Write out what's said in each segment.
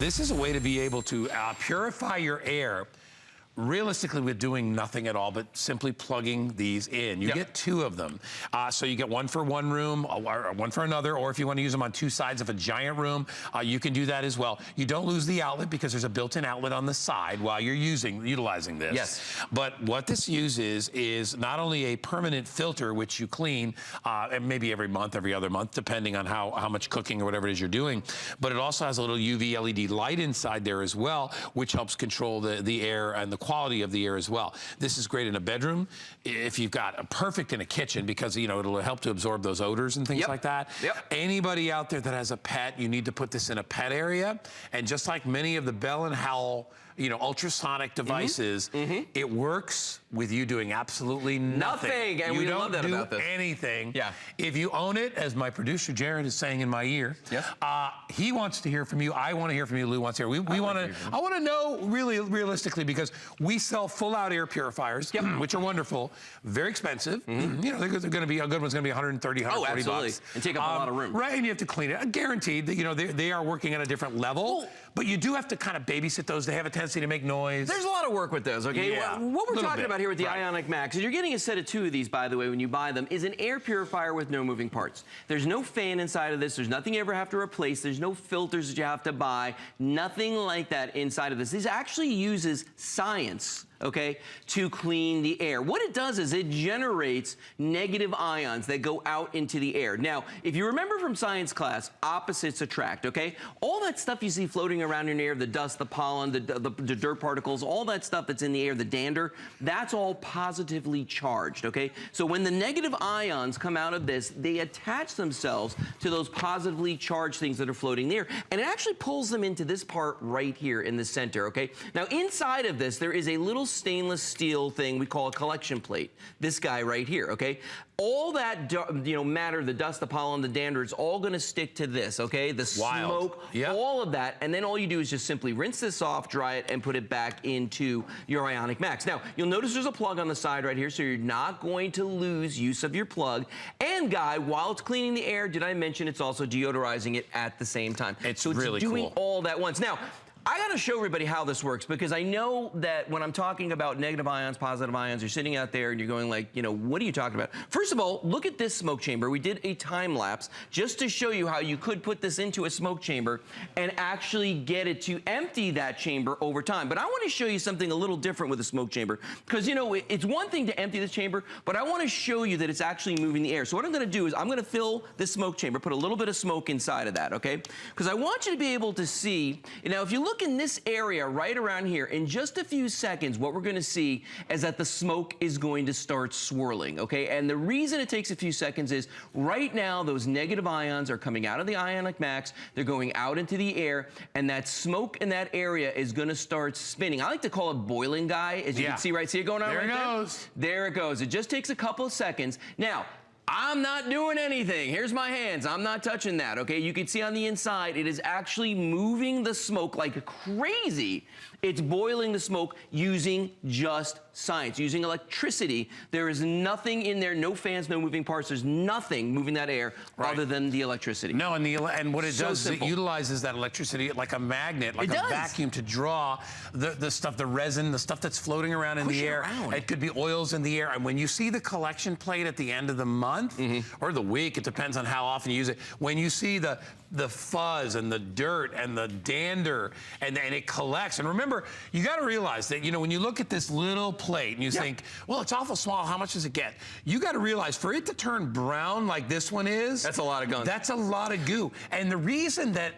this is a way to be able to purify your air realistically with doing nothing at all, but simply plugging these in. You get 2 of them. So you get one for one room, or one for another, or if you want to use them on 2 sides of a giant room, you can do that as well. You don't lose the outlet because there's a built-in outlet on the side while you're utilizing this. Yes. But what this uses is not only a permanent filter, which you clean maybe every month, every other month, depending on how much cooking or whatever it is you're doing, but it also has a little UV LED light inside there as well, which helps control the air and the quality of the air as well. This is great in a bedroom. If you've got perfect in a kitchen because, you know, it'll help to absorb those odors and things like that. Anybody out there that has a pet, you need to put this in a pet area. And just like many of the Bell and Howell, you know, ultrasonic devices, it works with you doing absolutely nothing. And we love that about this. Anything. If you own it, as my producer Jared is saying in my ear, he wants to hear from you. I want to hear from you. Lou wants to hear. I want to know really realistically, because we sell full-out air purifiers, which are wonderful, very expensive. You know, they're going to be, a good one's going to be 130, 140 bucks. And take up a lot of room. Right, and you have to clean it. Guaranteed that, you know, they are working at a different level, but you do have to kind of babysit those. They have a tendency to make noise. There's a lot of work with those, okay? What we're talking about here with the Ionic Maxx is you're getting a set of 2 of these, by the way, when you buy them, is an air purifier with no moving parts. There's no fan inside of this. There's nothing you ever have to replace. There's no filters that you have to buy. Nothing like that inside of this. This actually uses science, okay, to clean the air. What it does is it generates negative ions that go out into the air. Now, if you remember from science class, opposites attract, okay? All that stuff you see floating around in the air, the dust, the pollen, the dirt particles, all that stuff that's in the air, the dander, that's all positively charged, okay? So when the negative ions come out of this, they attach themselves to those positively charged things that are floating in the air, and it actually pulls them into this part right here in the center, okay? Now, inside of this, there is a little stainless steel thing we call a collection plate. This guy right here, okay? All that, you know, matter, the dust, the pollen, the dander, it's all going to stick to this, okay? The smoke, all of that, and then all you do is just simply rinse this off, dry it, and put it back into your Ionic Maxx. Now, you'll notice there's a plug on the side right here, so you're not going to lose use of your plug. And, Guy, while it's cleaning the air, did I mention it's also deodorizing it at the same time? It's really doing all that once. Now, I got to show everybody how this works, because I know that when I'm talking about negative ions, positive ions, you're sitting out there and you're going like, you know, what are you talking about? First of all, look at this smoke chamber. We did a time lapse just to show you how you could put this into a smoke chamber and actually get it to empty that chamber over time. But I want to show you something a little different with a smoke chamber, because, you know, it's one thing to empty this chamber, but I want to show you that it's actually moving the air. So what I'm going to do is I'm going to fill this smoke chamber, put a little bit of smoke inside of that, okay? Because I want you to be able to see, you know, if you look in this area right around here, in just a few seconds, what we're going to see is that the smoke is going to start swirling, okay? And the reason it takes a few seconds is right now those negative ions are coming out of the Ionic Maxx, they're going out into the air, and that smoke in that area is going to start spinning. I like to call it boiling, Guy, as you can see right, see it going on right there? There it goes. There it goes. It just takes a couple of seconds. Now, I'm not doing anything. Here's my hands. I'm not touching that, okay? You can see on the inside, it is actually moving the smoke like crazy. It's boiling the smoke using just science, using electricity. There is nothing in there, no fans, no moving parts. There's nothing moving that air other than the electricity. No, and what it does is it utilizes that electricity like a magnet, like a vacuum to draw the stuff, the resin, the stuff that's floating around in the air. It could be oils in the air. And when you see the collection plate at the end of the month or the week, it depends on how often you use it. When you see the fuzz and the dirt and the dander and it collects. And remember, you got to realize that, you know, when you look at this little plate and you think, well, it's awful small, how much does it get? You got to realize for it to turn brown like this one is, that's a lot of gunk. That's a lot of goo. And the reason that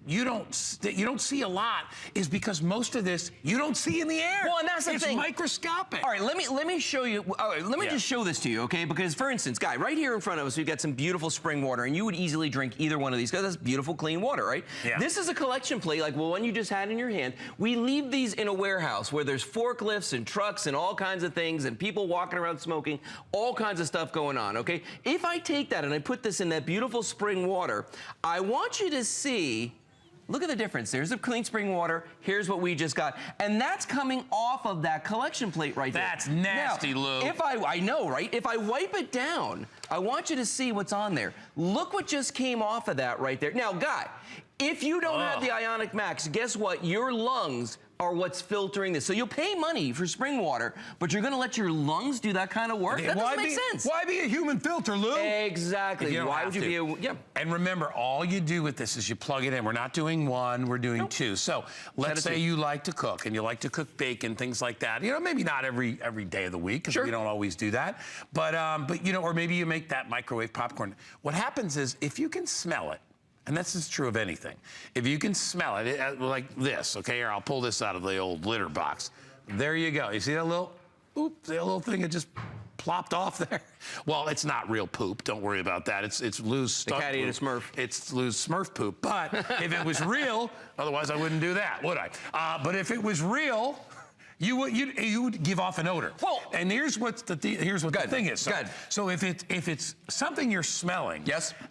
you don't see a lot is because most of this you don't see in the air. Well, and that's the thing. It's microscopic. All right, let me show you. All right, let me just show this to you, okay? Because for instance, Guy, right here in front of us, we've got some beautiful spring water, and you would easily drink either one of these because that's beautiful, clean water, right? Yeah. This is a collection plate like the one you just had in your hand. We leave these in a warehouse where there's forklifts and trucks and all kinds of things and people walking around smoking, all kinds of stuff going on, okay? If I take that and I put this in that beautiful spring water, I want you to see Look at the difference. There's the clean spring water. Here's what we just got. And that's coming off of that collection plate right there. That's nasty, now, Lou. If I know, right? If I wipe it down, I want you to see what's on there. Look what just came off of that right there. Now, Guy, if you don't have the Ionic Maxx, guess what? Your lungs are what's filtering this. So you'll pay money for spring water, but you're gonna let your lungs do that kind of work? That doesn't make sense. Why be a human filter, Lou? Exactly. Why would you be a... Yep. And remember, all you do with this is you plug it in. We're not doing one, we're doing two. So let's say you like to cook, and you like to cook bacon, things like that. You know, maybe not every day of the week, because we don't always do that. But you know, or maybe you make that microwave popcorn. What happens is, if you can smell it, and this is true of anything. If you can smell it, like this, okay? Here, I'll pull this out of the old litter box. There you go. You see that little, that little thing that just plopped off there? Well, it's not real poop. Don't worry about that. It's Lou's stuff. The cat ate a Smurf. It's Lou's Smurf poop. But if it was real, otherwise I wouldn't do that, would I? But if it was real, you would give off an odor. Well, and here's what the thing is. So if it's something you're smelling,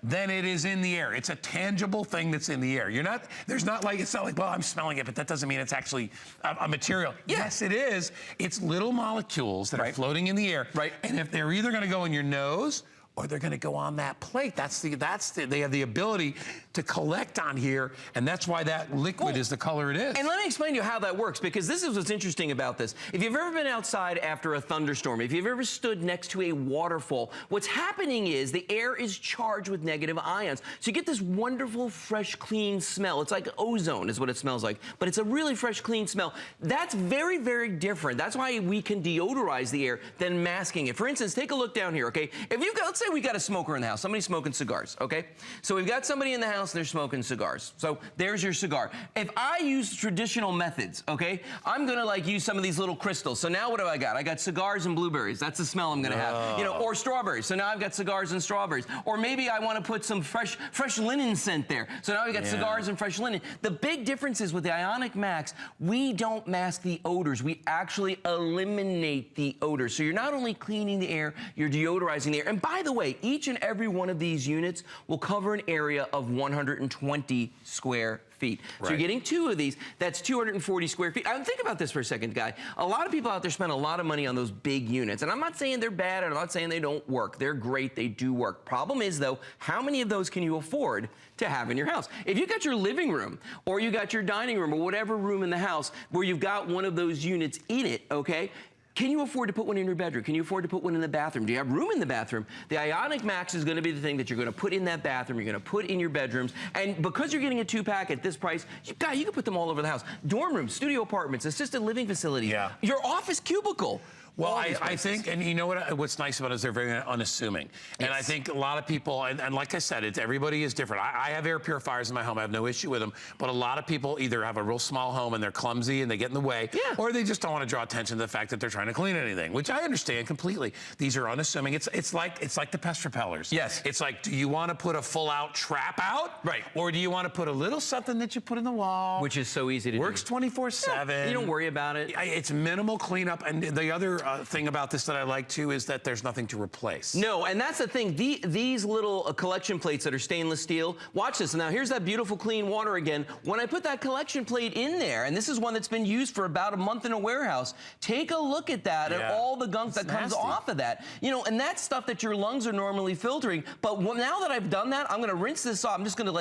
then it is in the air. It's a tangible thing that's in the air. It's not like well, I'm smelling it, but that doesn't mean it's actually a material. Yes, it is. It's little molecules that are floating in the air. And if they're either going to go in your nose or they're going to go on that plate. They have the ability to collect on here, and that's why that liquid is the color it is. And let me explain to you how that works, because this is what's interesting about this. If you've ever been outside after a thunderstorm, if you've ever stood next to a waterfall, what's happening is the air is charged with negative ions. So you get this wonderful, fresh, clean smell. It's like ozone is what it smells like, but it's a really fresh, clean smell. That's very, very different. That's why we can deodorize the air than masking it. For instance, take a look down here, okay? If you've got, let's say we got a smoker in the house, somebody's smoking cigars, okay? So we've got somebody in the house and they're smoking cigars. So there's your cigar. If I use traditional methods, okay, I'm gonna like use some of these little crystals. So now what do I got? I got cigars and blueberries. That's the smell I'm gonna have. You know, or strawberries. So now I've got cigars and strawberries. Or maybe I wanna put some fresh linen scent there. So now we got cigars and fresh linen. The big difference is with the Ionic Maxx, we don't mask the odors. We actually eliminate the odors. So you're not only cleaning the air, you're deodorizing the air. And by the way, each and every one of these units will cover an area of 120 square feet. So you're getting two of these, that's 240 square feet. Think about this for a second, Guy. A lot of people out there spend a lot of money on those big units. And I'm not saying they're bad, and I'm not saying they don't work. They're great, they do work. Problem is though, how many of those can you afford to have in your house? If you got your living room, or you got your dining room, or whatever room in the house where you've got one of those units in it, okay? Can you afford to put one in your bedroom? Can you afford to put one in the bathroom? Do you have room in the bathroom? The Ionic Maxx is gonna be the thing that you're gonna put in that bathroom, you're gonna put in your bedrooms, and because you're getting a 2-pack at this price, you can put them all over the house. Dorm rooms, studio apartments, assisted living facilities, your office cubicle. Well, I think, and you know what's nice about it is they're very unassuming. And I think a lot of people, and like I said, everybody is different. I have air purifiers in my home. I have no issue with them. But a lot of people either have a real small home and they're clumsy and they get in the way, or they just don't want to draw attention to the fact that they're trying to clean anything, which I understand completely. These are unassuming. It's like the pest repellers. Yes. It's like, do you want to put a full-out trap out? Right. Or do you want to put a little something that you put in the wall? Which is so easy to do. Works 24/7. You don't worry about it. It's minimal cleanup. And the other thing about this that I like too is that there's nothing to replace. No, and that's the thing. These little collection plates that are stainless steel, watch this. Now here's that beautiful clean water again. When I put that collection plate in there, and this is one that's been used for about a month in a warehouse, take a look at that and all the gunk that comes off of that. You know, and that's stuff that your lungs are normally filtering. But now that I've done that, I'm gonna rinse this off. I'm just gonna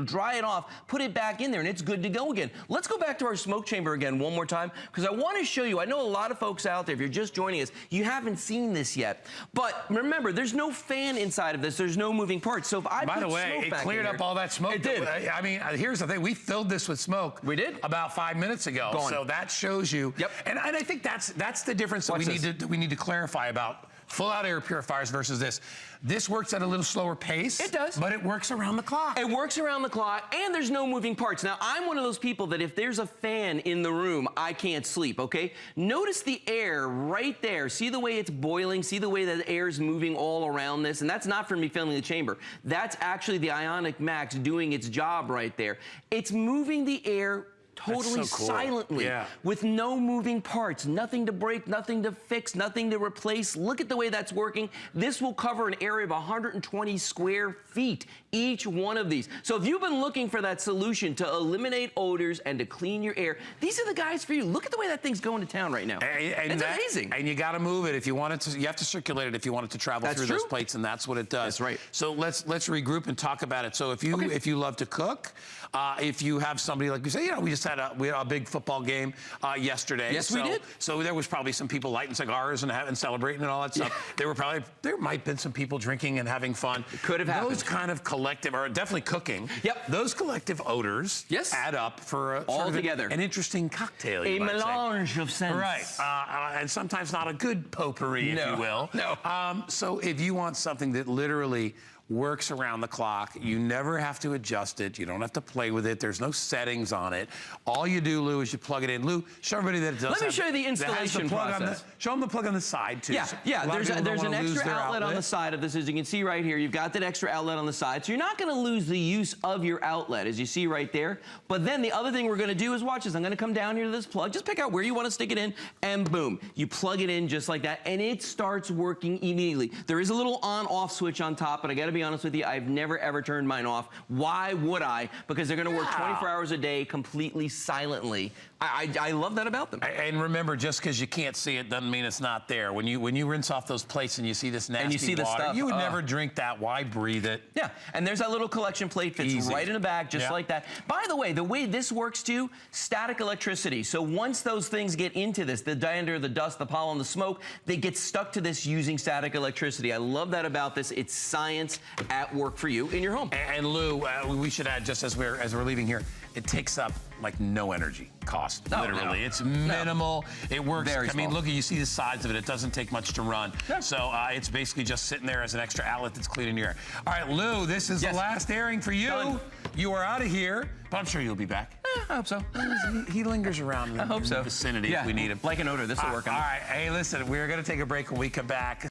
dry it off, put it back in there, and it's good to go again. Let's go back to our smoke chamber again one more time, because I want to show you, I know a lot of folks out there, if you're just joining us, you haven't seen this yet. But remember, there's no fan inside of this. There's no moving parts. So if I By the way, it cleared up all that smoke. It did. I mean, here's the thing. We filled this with smoke. We did? About 5 minutes ago. So that shows you. Yep. And I think that's the difference that we need to clarify about full-out air purifiers versus this. This works at a little slower pace. It does. But it works around the clock. It works around the clock, and there's no moving parts. Now, I'm one of those people that if there's a fan in the room, I can't sleep, okay? Notice the air right there. See the way it's boiling? See the way that the air is moving all around this? And that's not from me filling the chamber. That's actually the Ionic Maxx doing its job right there. It's moving the air totally silently, with no moving parts, nothing to break, nothing to fix, nothing to replace. Look at the way that's working. This will cover an area of 120 square feet. each one of these. So if you've been looking for that solution to eliminate odors and to clean your air, these are the guys for you. Look at the way that thing's going to town right now. It's amazing. And you got to move it if you want it to. You have to circulate it if you want it to travel through those plates, and that's what it does. That's right. So let's regroup and talk about it. So if you love to cook, if you have somebody like you say, we just had a big football game yesterday. Yes, we did. So there was probably some people lighting cigars and celebrating and all that stuff. There might have been some people drinking and having fun. It could have happened. Those kind of collective, or definitely cooking. Yep. Those collective odors add up for all together an interesting cocktail. A melange of scents. Right. And sometimes not a good potpourri, if you will. No. So if you want something that literally works around the clock, you never have to adjust it. You don't have to play with it. There's no settings on it. All you do, Lou, is you plug it in. Lou, show everybody that it does. Let me show you the installation process. Show them the plug on the side, too. Yeah. There's an extra outlet on the side of this. As you can see right here, you've got that extra outlet on the side. So you're not going to lose the use of your outlet, as you see right there. But then the other thing we're going to do is watch this. I'm going to come down here to this plug. Just pick out where you want to stick it in, and boom. You plug it in just like that, and it starts working immediately. There is a little on-off switch on top, but I got to be honest with you, I've never, ever turned mine off. Why would I? Because they're going to work 24 hours a day completely silently. I love that about them. And remember, just because you can't see it doesn't mean it's not there. When you rinse off those plates and you see this nasty and you see water, the stuff, you would never drink that. Why breathe it? Yeah, and there's that little collection plate fits right in the bag, just like that. By the way this works too, static electricity. So once those thins get into this, the dander, the dust, the pollen, the smoke, they get stuck to this using static electricity. I love that about this. It's science at work for you in your home. And Lou, we should add, just as we're leaving here, it takes up like no energy cost, literally. It's minimal. It works. Very small. Look, you see the sides of it. It doesn't take much to run. Yeah. So it's basically just sitting there as an extra outlet that's cleaning your air. All right, Lou, this is the last airing for you. Done. You are out of here, but I'm sure you'll be back. I hope so. He lingers around in the vicinity if we need him. Like an odor, this will work on All right, hey, listen, we're going to take a break when we come back.